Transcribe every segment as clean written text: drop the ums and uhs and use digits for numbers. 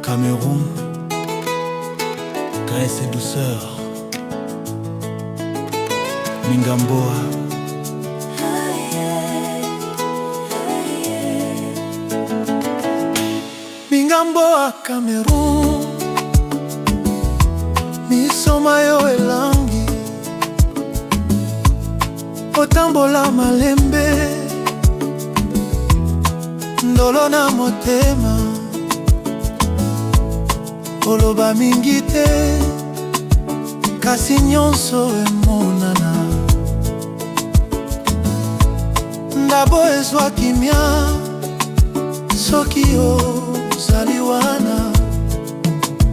Cameroun, graisse et douceur. Mingamboa. Mingamboa, Cameroun. Misoma yo elangi otambola malembe ndolo na motema oloba mingi te kasi nyonso emonana ndabo ezwa kimia soki ozali wana.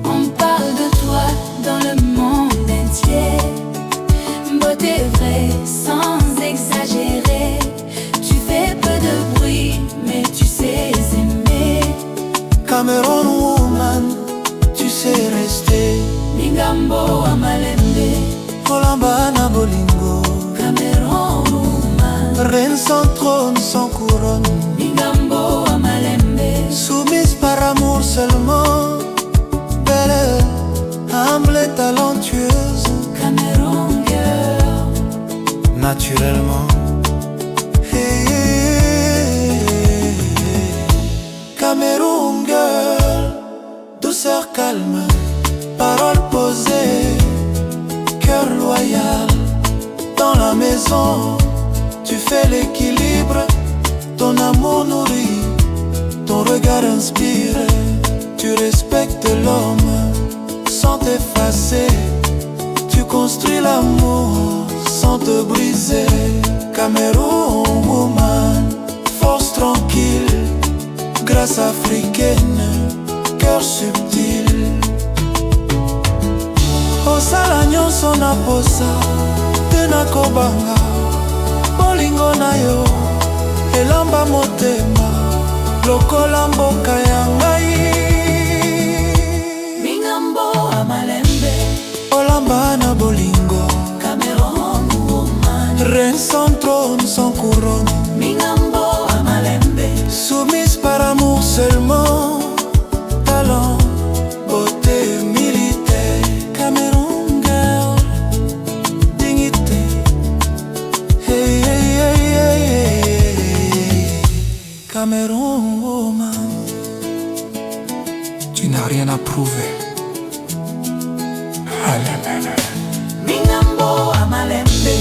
On parle de toi dans le monde entier, beauté vraie sans exagérer. Tu fais peu de bruit mais tu sais aimer. Cameroun woman, tu sais rester. Mingamboa malembe, Olamba na bolingo. Cameroun woman, Reine sans trône, sans couronne. Mingamboa malembe, Soumise par amour seulement. Belle, humble et talentueuse. Cameroun girl, Naturellement. Hey, hey, hey. Cameroun girl, douceur calme, parole posée, cœur loyal. Dans la maison, tu fais l'équilibre. Ton amour nourrit, ton regard inspire. Tu respectes l'homme sans t'effacer. Tu construis l'amour sans te briser. Cameroun woman, force tranquille, grâce africaine, cœur subtil. Osala nyonso na posa te na kobanga bolingo na yo elamba motema lokola mboka ya ngai. Mingamboa malembe, Olamba na bolingo, Cameroun woman, reine sans trône, sans couronne. Mingamboa malembe, Soumise par amour seulement. Talent, beauté, militaire. Cameroun girl, dignité. Hey, hey, hey, hey, hey. Cameroun woman, tu n'as rien à prouver. Mingamboa malembe,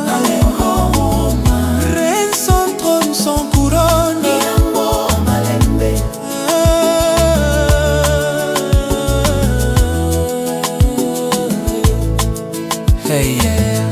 Cameroun woman, Reine sans trône, sans couronne. Mingamboa malembe, Hey, yeah.